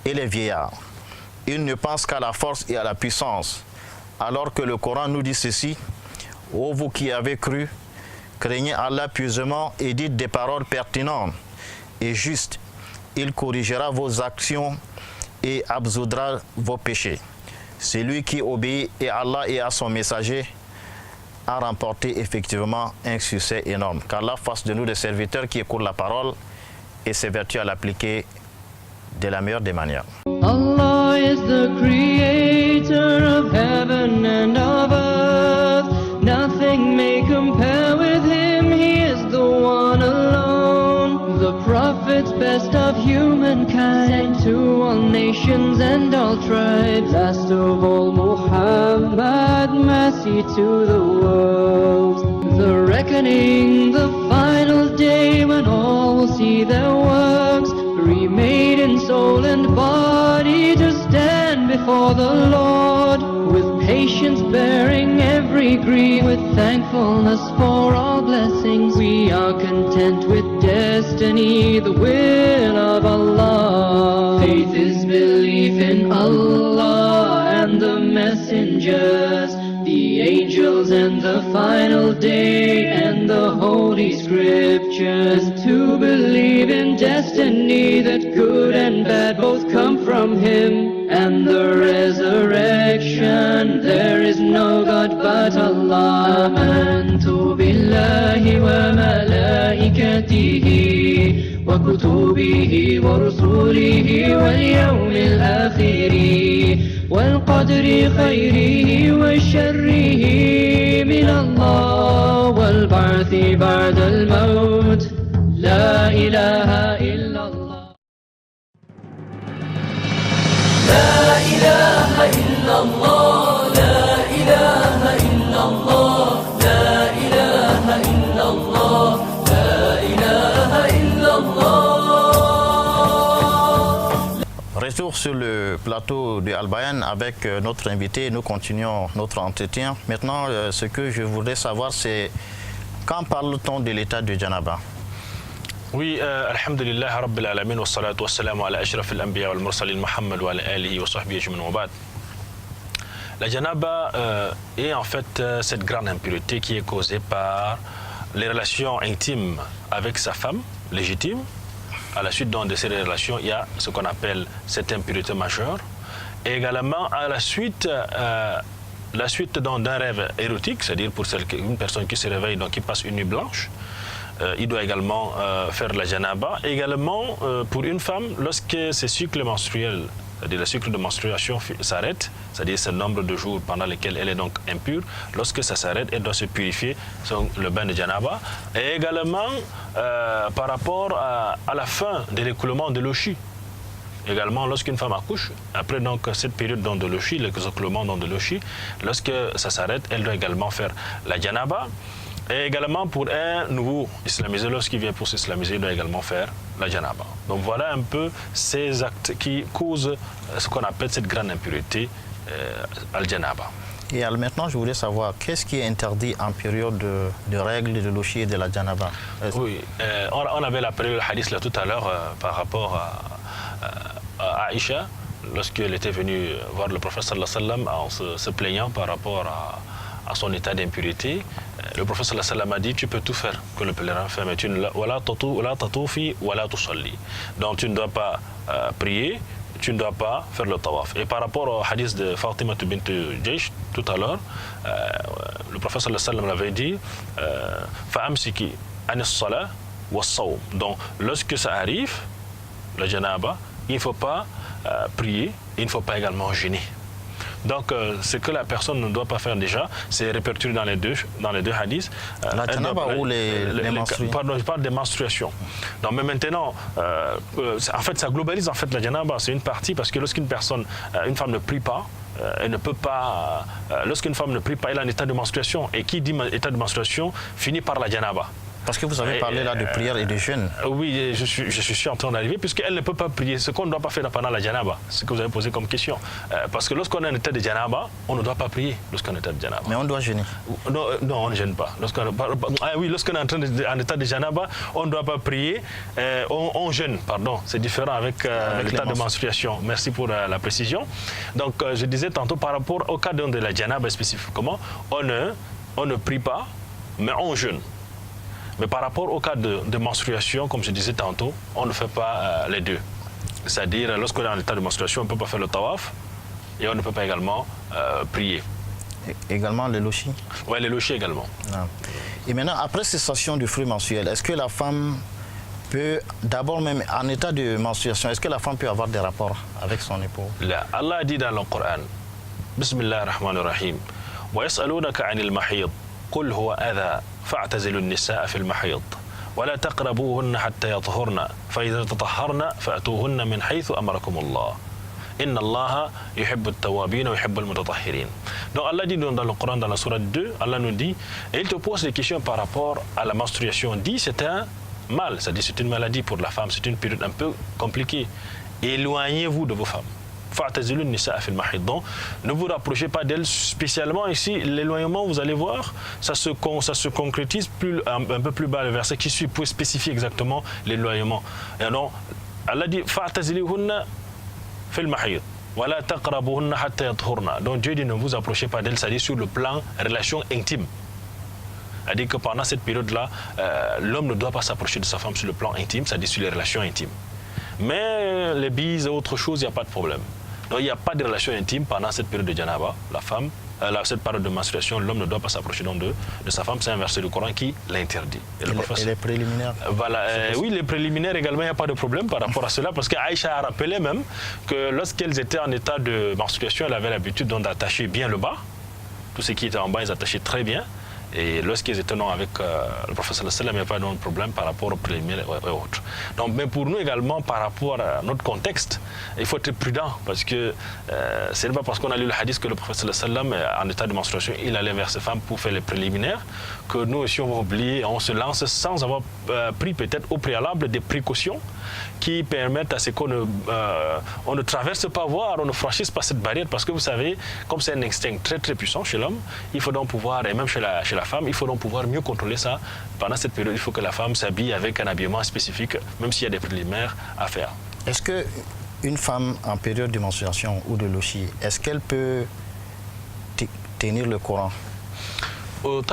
et les vieillards. Ils ne pensent qu'à la force et à la puissance, alors que le Coran nous dit ceci: ô vous qui avez cru, craignez Allah pieusement et dites des paroles pertinentes et justes. Il corrigera vos actions et absoudra vos péchés. Celui qui obéit à Allah et à son messager a remporté effectivement un succès énorme. Qu'Allah fasse de nous des serviteurs qui écoutent la parole et s'évertuent à l'appliquer de la meilleure des manières. Allah is the creator of heaven and of earth. Nothing may compare with him, he is the one alone. The prophets, best of humankind, to all nations and all tribes. Last of all Muhammad, mercy to the world. The reckoning, the final day when all will see their works remade in soul and body to stand before the Lord, with patience bearing every grief, with thankfulness for all blessings. We are content with destiny, the will of Allah. Faith is belief in Allah and the messengers, the angels and the final day and the holy scriptures. To believe in destiny, that good and bad both come from him, and the resurrection. There is no God but Allah. Amantu billahi wa malaikatihi wa kutubihi wa rusulihi wal yawmil akhiri والقدر خيره وشره من الله والبعث بعد الموت لا إله إلا الله لا إله إلا إلا الله لا إله إلا الله لا إله إلا الله لا إله إلا الله. Retour sur le plateau de Al-Bayan avec notre invité. Nous continuons notre entretien. Maintenant, ce que je voudrais savoir, c'est quand parle-t-on de l'état de Janaba? Oui, alhamdulillah, rabbil alamin, wa salatu wa salam ala ashraf al-anbiya wal mursalin Muhammad wa ala alihi wa sahbihi ajma'in wa ba'd. La janaba est en fait cette grande impureté qui est causée par les relations intimes avec sa femme légitime. À la suite donc de ces relations, il y a ce qu'on appelle cette impureté majeure. Et également à la suite d'un rêve érotique, c'est-à-dire pour une personne qui se réveille, donc qui passe une nuit blanche, il doit également faire la janaba. Également pour une femme, lorsque ses cycles menstruels, c'est-à-dire le cycle de menstruation s'arrête, c'est-à-dire ce nombre de jours pendant lesquels elle est donc impure, lorsque ça s'arrête, elle doit se purifier le bain de janaba. Et également par rapport à la fin de l'écoulement de l'oshi. Également, lorsqu'une femme accouche, après donc cette période de l'oshi, l'écoulement de l'oshi, lorsque ça s'arrête, elle doit également faire la janaba. Et également pour un nouveau islamisé, lorsqu'il vient pour s'islamiser, il doit également faire la janaba. Donc voilà un peu ces actes qui causent ce qu'on appelle cette grande impureté al-janaba. Et alors maintenant, je voulais savoir, qu'est-ce qui est interdit en période de règles, de l'oshi et de la janaba? Oui, on avait la période hadith là tout à l'heure par rapport à Aïcha, lorsqu'elle était venue voir le prophète sallallahu alayhi wa sallam en se plaignant par rapport à son état d'impureté. Le prophète sallallahu alayhi wa sallam a dit, tu peux tout faire que le pèlerin fait, mais tu ne donc tu ne dois pas prier, tu ne dois pas faire le tawaf. Et par rapport au hadith de Fatima bint Jaysh tout à l'heure, le prophète sallallahu alayhi wa sallam l'avait dit, fa'amsiki anis salah wa sawm. Donc lorsque ça arrive, la janaba, il ne faut pas prier, et il ne faut pas également jeûner. Donc, ce que la personne ne doit pas faire déjà, c'est répertorié dans les deux hadiths. La janaba ou les menstruations? Pardon, je parle des menstruations. Donc, mais maintenant, en fait, ça globalise en fait la janaba. C'est une partie parce que lorsqu'une personne, une femme ne prie pas, elle ne peut pas. Lorsqu'une femme ne prie pas, elle est en état de menstruation. Et qui dit état de menstruation finit par la janaba. Parce que vous avez parlé là de prière et de jeûne. Oui, je suis en train d'arriver, puisqu'elle ne peut pas prier. Ce qu'on ne doit pas faire pendant la janaba, c'est ce que vous avez posé comme question. Parce que lorsqu'on est en état de janaba, on ne doit pas prier lorsqu'on est en état de janaba. Mais on doit jeûner. Non, on ne gêne pas. Lorsqu'on est en état de janaba, on ne doit pas prier. On jeûne, pardon. C'est différent avec l'état de menstruation. Merci pour la précision. Donc, je disais tantôt, par rapport au cas de la janaba spécifiquement, on ne prie pas, mais on jeûne. Mais par rapport au cas de menstruation, comme je disais tantôt, on ne fait pas les deux. C'est-à-dire, lorsqu'on est en état de menstruation, on ne peut pas faire le tawaf et on ne peut pas également prier. Également les lochis? Oui, les lochis également. Ah. Et maintenant, après cessation du flux menstruel, est-ce que la femme peut, d'abord même en état de menstruation, est-ce que la femme peut avoir des rapports avec son époux? Là, Allah dit dans le Coran, Bismillah ar-Rahman ar-Rahim, wa yas'alunaka 'anil mahid, qul huwa adha. فاعتزلوا النساء في المحيض ولا تقربوهن حتى يطهرن فإذا تطهرن فأتوهن من حيث أمركم الله إن الله يحب التوابين ويحب المتطهرين. Donc Allah dit dans le Coran, dans la sourate 2, Allah nous dit, et il te pose des questions par rapport à la menstruation. Dit c'est un mal, c'est-à-dire c'est une maladie pour la femme, c'est une période un peu compliquée. Éloignez-vous de vos femmes. Donc, ne vous rapprochez pas d'elles spécialement ici. L'éloignement, vous allez voir, ça se concrétise un peu plus bas le verset qui suit pour spécifier exactement l'éloignement. Et non, Allah dit donc Dieu dit ne vous approchez pas d'elles, c'est-à-dire sur le plan relation intime. C'est-à-dire que pendant cette période-là, l'homme ne doit pas s'approcher de sa femme sur le plan intime, c'est-à-dire sur les relations intimes. Mais les bises et autre chose, il n'y a pas de problème. Donc il n'y a pas de relation intime pendant cette période de janaba. La femme, cette période de menstruation, l'homme ne doit pas s'approcher de sa femme. C'est un verset du Coran qui l'interdit. Et les préliminaires? Voilà. Oui, les préliminaires également, il n'y a pas de problème par rapport à cela. Parce qu'Aïcha a rappelé même que lorsqu'elles étaient en état de menstruation, elle avait l'habitude d'attacher bien le bas. Tout ce qui était en bas, ils attachaient très bien. Et lorsqu'ils étaient non avec le prophète sallallahu alayhi wa sallam, il n'y a pas de problème par rapport aux préliminaires et autres. Donc, mais pour nous également, par rapport à notre contexte, il faut être prudent parce que ce n'est pas parce qu'on a lu le hadith que le prophète sallallahu alayhi wa sallam, en état de menstruation, il allait vers ses femmes pour faire les préliminaires, que nous aussi on va oublier, on se lance sans avoir pris peut-être au préalable des précautions qui permettent à ce qu'on ne traverse pas, voire on ne franchisse pas cette barrière, parce que vous savez, comme c'est un instinct très très puissant chez l'homme, il faut donc pouvoir, et même chez la femme, il faut donc pouvoir mieux contrôler ça. Pendant cette période, il faut que la femme s'habille avec un habillement spécifique, même s'il y a des préliminaires à faire. Est-ce qu'une femme en période de menstruation ou de lochi, est-ce qu'elle peut tenir le Coran?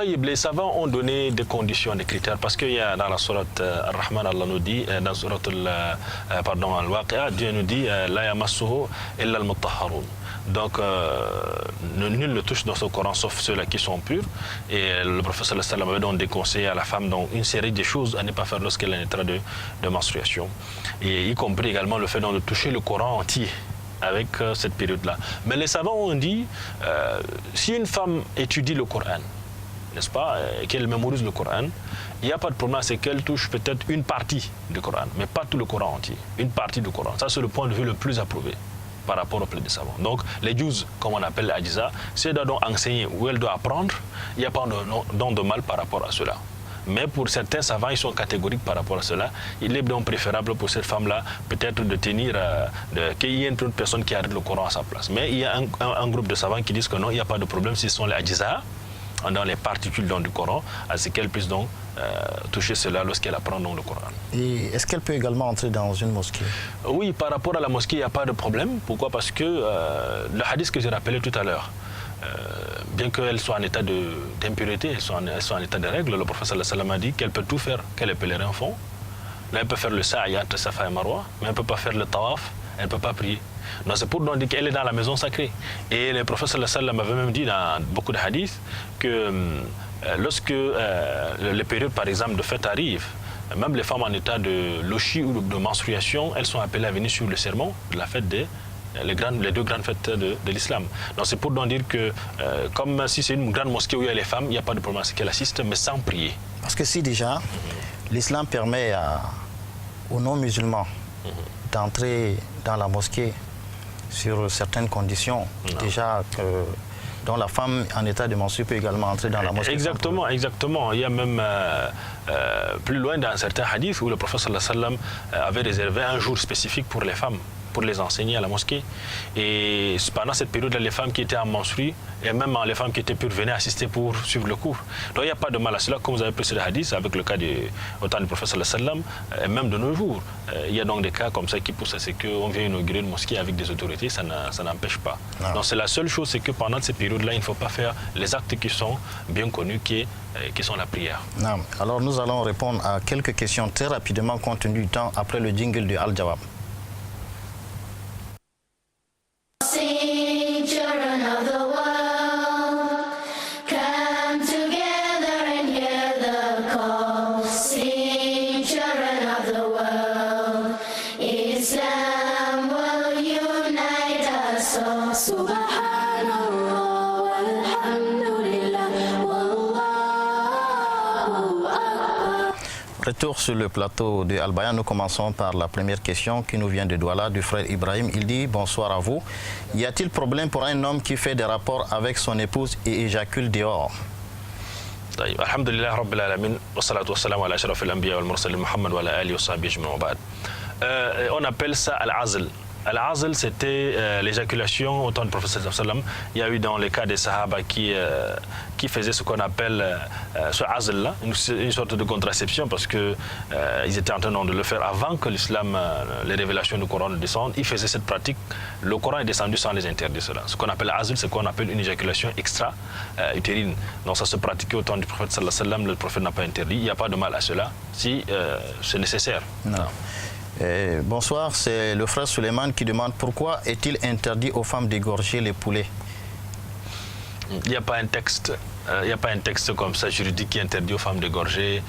Les savants ont donné des conditions, des critères, parce qu'il y a dans la sourate Ar-Rahman, Allah nous dit, dans la sourate Al-Waqi'a, Dieu nous dit La yamassuhu illa al-mutahharun. Donc, nul ne touche dans ce Coran sauf ceux-là qui sont purs. Et le prophète sallallahu alayhi wa sallam avait donc déconseillé à la femme donc, une série de choses à ne pas faire lorsqu'elle est en état de menstruation. Et y compris également le fait donc, de toucher le Coran entier avec cette période-là. Mais les savants ont dit, si une femme étudie le Coran, n'est-ce pas, qu'elle mémorise le Coran, il n'y a pas de problème, c'est qu'elle touche peut-être une partie du Coran, mais pas tout le Coran entier, une partie du Coran. Ça, c'est le point de vue le plus approuvé par rapport au plaid des savants. Donc, les juz, comme on appelle l'Ajiza, si elle doit donc enseigner ou elle doit apprendre, il n'y a pas de mal par rapport à cela. Mais pour certains savants, ils sont catégoriques par rapport à cela. Il est donc préférable pour cette femme-là, peut-être de tenir, qu'il y ait une autre personne qui arrête le Coran à sa place. Mais il y a un groupe de savants qui disent que non, il n'y a pas de problème si ce sont les Ajiza, dans les particules du Coran, à ce qu'elle puisse donc toucher cela lorsqu'elle apprend donc le Coran. Et est-ce qu'elle peut également entrer dans une mosquée? Oui, par rapport à la mosquée, il n'y a pas de problème. Pourquoi? Parce que le hadith que j'ai rappelé tout à l'heure, bien qu'elle soit en état d'impureté, elle soit en état de règle, le prophète sallallahu alayhi wa sallam a dit qu'elle peut tout faire, que les pèlerins font. Là, elle peut faire le sa'i entre Safa et Marwa, mais elle ne peut pas faire le tawaf, elle ne peut pas prier. Donc c'est pour dire qu'elle est dans la maison sacrée. Et le prophète sallallahu alayhi wa sallam avait même dit dans beaucoup de hadiths que lorsque les périodes par exemple de fête arrivent, même les femmes en état de lochi ou de menstruation, elles sont appelées à venir sur le sermon de la fête les deux grandes fêtes de l'islam. Donc c'est pour dire que comme si c'est une grande mosquée où il y a les femmes, il n'y a pas de problème à ce qu'elles assistent, mais sans prier. Parce que si déjà l'islam permet aux non-musulmans d'entrer dans la mosquée sur certaines conditions, déjà dont la femme en état de menstruation peut également entrer dans la mosquée. Exactement, exactement. Il y a même plus loin dans certains hadiths où le prophète sallallahu alayhi wa sallam avait réservé un jour spécifique pour les femmes, pour les enseigner à la mosquée. Et pendant cette période-là, les femmes qui étaient en menstruation et même les femmes qui étaient pures venaient assister pour suivre le cours. Donc il n'y a pas de mal à cela, comme vous avez précisé le hadith, avec le cas au temps du prophète sallallahu alayhi wa sallam, et même de nos jours. Il y a donc des cas comme ça qui poussent à ce qu'on vient inaugurer une mosquée avec des autorités, ça n'empêche pas. Non. Donc c'est la seule chose, c'est que pendant ces périodes-là, il ne faut pas faire les actes qui sont bien connus, qui sont la prière. Non. Alors nous allons répondre à quelques questions très rapidement compte tenu du temps après le jingle de Al-Jawab. Sing, children of the world, come together and hear the call. Sing, children of the world, Islam will unite us all. Subhanallah, walhamdulillah, wallahu akbar. Retour sur le plateau de Al-Bayan, nous commençons par la première question qui nous vient de Douala, du frère Ibrahim. Il dit bonsoir à vous. Y a-t-il problème pour un homme qui fait des rapports avec son épouse et éjacule dehors? Alhamdulillah Rabbil Alamin, wa salatu wa salam ala ashrafil anbiya wal mursalin Muhammad wa ala alihi wa sahbihi ajma'in wa ba'd. On appelle ça al-azl. Al-azl, c'était l'éjaculation au temps du prophète sallallahu alayhi wa sallam. Il y a eu dans les cas des sahaba qui faisaient ce qu'on appelle ce azl-là, une sorte de contraception, parce qu'ils étaient en train de le faire avant que l'islam, les révélations du Coran descendent. Ils faisaient cette pratique. Le Coran est descendu sans les interdire cela. Ce qu'on appelle azl, c'est qu'on appelle une éjaculation extra-utérine. Donc ça se pratiquait au temps du prophète sallallahu alayhi wa sallam. Le prophète n'a pas interdit. Il n'y a pas de mal à cela si c'est nécessaire. Non. Bonsoir, c'est le frère Suleiman qui demande pourquoi est-il interdit aux femmes d'égorger les poulets? Il n'y a pas un texte Il n'y a pas un texte comme ça juridique qui interdit aux femmes d'égorger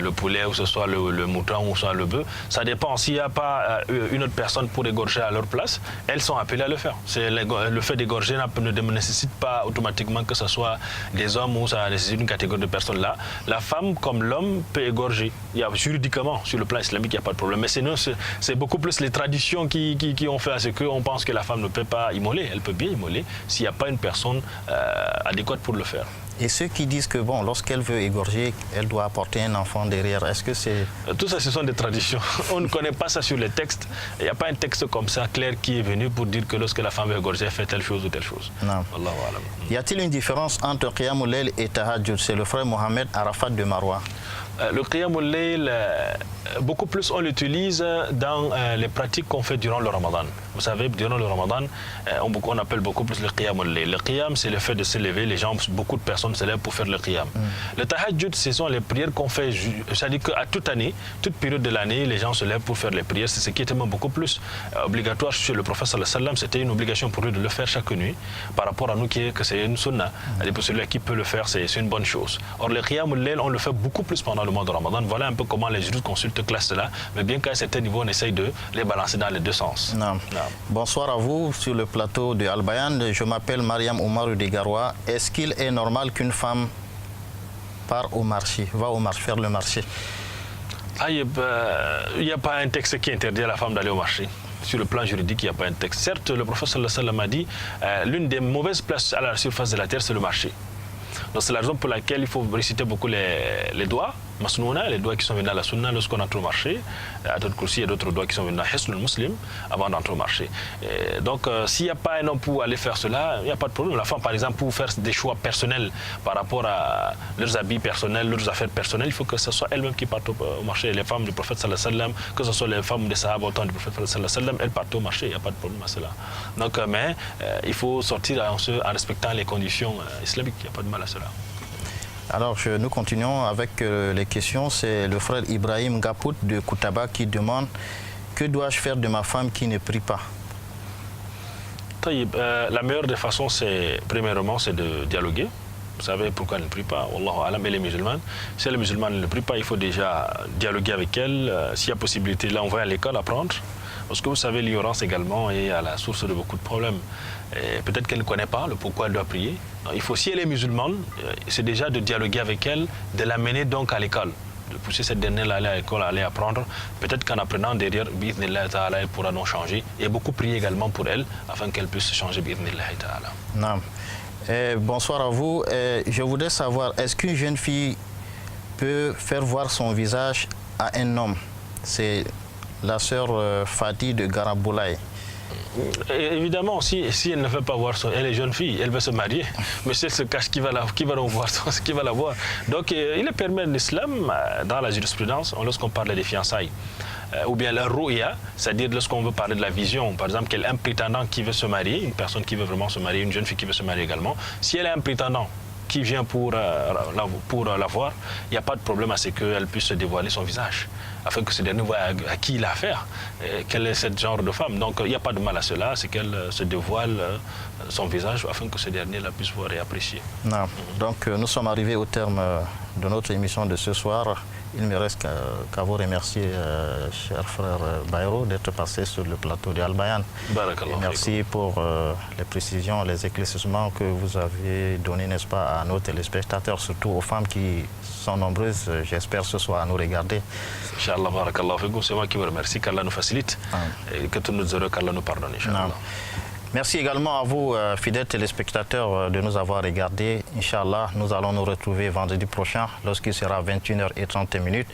le poulet, ou ce soit le mouton, ou soit le bœuf. Ça dépend. S'il n'y a pas une autre personne pour égorger à leur place, elles sont appelées à le faire. Le fait d'égorger ne nécessite pas automatiquement que ce soit des hommes ou ça nécessite une catégorie de personnes là. La femme, comme l'homme, peut égorger. Il y a, juridiquement, sur le plan islamique, il n'y a pas de problème. Mais sinon, c'est beaucoup plus les traditions qui ont fait à ce qu'on pense que la femme ne peut pas immoler. Elle peut bien immoler s'il n'y a pas une personne adéquate pour le faire. Et ceux qui disent que bon, lorsqu'elle veut égorger, elle doit apporter un enfant derrière, est-ce que c'est... Tout ça, ce sont des traditions. On ne connaît pas ça sur les textes. Il n'y a pas un texte comme ça clair qui est venu pour dire que lorsque la femme veut égorger, elle fait telle chose ou telle chose. Non. Y a-t-il une différence entre Qiyam al-Layl et Tahajjud? C'est le frère Mohamed Arafat de Maroua. Le Qiyam al-Layl, beaucoup plus on l'utilise dans les pratiques qu'on fait durant le Ramadan. Vous savez, durant le Ramadan, on appelle beaucoup plus le Qiyam al-Layl. Le Qiyam, c'est le fait de se lever. Les gens, beaucoup de personnes se lèvent pour faire le Qiyam. Le Tahajjud, ce sont les prières qu'on fait. C'est-à-dire qu'à toute année, toute période de l'année, les gens se lèvent pour faire les prières. C'est ce qui était même beaucoup plus obligatoire chez le prophète sallallahu alayhi wa sallam. C'était une obligation pour lui de le faire chaque nuit. Par rapport à nous, que c'est une sunna. Pour celui qui peut le faire, c'est une bonne chose. Or, le Qiyam al-Layl, on le fait beaucoup plus pendant le mois de Ramadan. Voilà un peu comment les jurisconsultes classent cela. Mais bien qu'à un certain niveau, on essaye de les balancer dans les deux sens. Non. Non. Bonsoir à vous sur le plateau de Al-Bayan. Je m'appelle Mariam Oumarou de Garoua. Est-ce qu'il est normal qu'une femme part au marché, va au marché, faire le marché? Il n'y a pas un texte qui interdit à la femme d'aller au marché. Sur le plan juridique, il n'y a pas un texte. Certes, le prophète sallallahu alayhi wa sallam a dit l'une des mauvaises places à la surface de la terre, c'est le marché. Donc c'est la raison pour laquelle il faut réciter beaucoup les doigts, masnouna, les doigts qui sont venus à la sunna lorsqu'on entre au marché, à d'autres kursi et d'autres doigts qui sont venus à Hisnul Muslim avant d'entrer au marché. Et donc s'il n'y a pas un homme pour aller faire cela, il n'y a pas de problème. La femme, par exemple, pour faire des choix personnels par rapport à leurs habits personnels, leurs affaires personnelles, il faut que ce soit elle-même qui parte au marché. Les femmes du prophète sallallahu alayhi wa sallam, que ce soit les femmes des sahaba au temps du prophète sallallahu alayhi wa sallam, elles partent au marché, il n'y a pas de problème à cela. Donc, mais il faut sortir en respectant les conditions islamiques, il n'y a pas de mal à cela. Alors, nous continuons avec les questions. C'est le frère Ibrahim Gapout de Koutaba qui demande « Que dois-je faire de ma femme qui ne prie pas ?» La meilleure des façons, premièrement, c'est de dialoguer. Vous savez pourquoi elle ne prie pas. Wallahu alam, elle est musulmane. Si elle est musulmane, elle ne prie pas, il faut déjà dialoguer avec elle. S'il y a possibilité, l'envoyer à l'école, apprendre. Parce que vous savez, l'ignorance également est à la source de beaucoup de problèmes. Peut-être qu'elle ne connaît pas le pourquoi elle doit prier. Donc, il faut, si elle est musulmane, c'est déjà de dialoguer avec elle, de l'amener donc à l'école, de pousser cette dernière à aller à l'école, à aller apprendre. Peut-être qu'en apprenant derrière, bi'idhnillah ta'ala, elle pourra donc changer. Et beaucoup prier également pour elle, afin qu'elle puisse changer, bi'idhnillah ta'ala. Non. Bonsoir à vous. Je voudrais savoir, est-ce qu'une jeune fille peut faire voir son visage à un homme? C'est la sœur Fati de Garaboulaye. Évidemment, si elle ne veut pas voir elle est jeune fille, elle veut se marier, mais si elle se cache, qui va la voir? Donc il est permis en islam, dans la jurisprudence, lorsqu'on parle des fiançailles, ou bien la ru'ya, c'est-à-dire lorsqu'on veut parler de la vision, par exemple, qu'un prétendant qui veut se marier, une personne qui veut vraiment se marier, une jeune fille qui veut se marier également, si elle a un prétendant qui vient pour la voir, il n'y a pas de problème à ce qu'elle puisse se dévoiler son visage, afin que ce dernier voit à qui il a affaire, quel est ce genre de femme. Donc il n'y a pas de mal à cela, c'est qu'elle se dévoile son visage, afin que ce dernier la puisse voir et apprécier. Non. Donc nous sommes arrivés au terme de notre émission de ce soir. Il ne me reste qu'à vous remercier, cher frère Bayrou, d'être passé sur le plateau de Al-Bayan. Merci pour les précisions, les éclaircissements que vous avez donnés, n'est-ce pas, à nos téléspectateurs, surtout aux femmes qui sont nombreuses, j'espère, ce soir à nous regarder. Inch'Allah, barakallahu fikum, c'est moi qui vous remercie, qu'Allah nous facilite et que tous nos erreurs, qu'Allah nous pardonne, Inch'Allah. Merci également à vous, fidèles téléspectateurs, de nous avoir regardés. Inch'Allah, nous allons nous retrouver vendredi prochain, lorsqu'il sera 21h30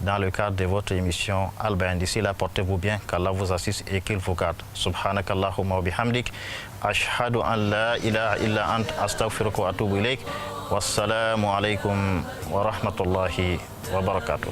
dans le cadre de votre émission Al-Bayan. D'ici là, portez-vous bien, qu'Allah vous assiste et qu'il vous garde. Subhanakallahumma wa bihamdik. Ashhadu an la ilaha illa ant astaghfiruka wa atubu ilayk. Wassalamu alaikum wa rahmatullahi wa barakatuh.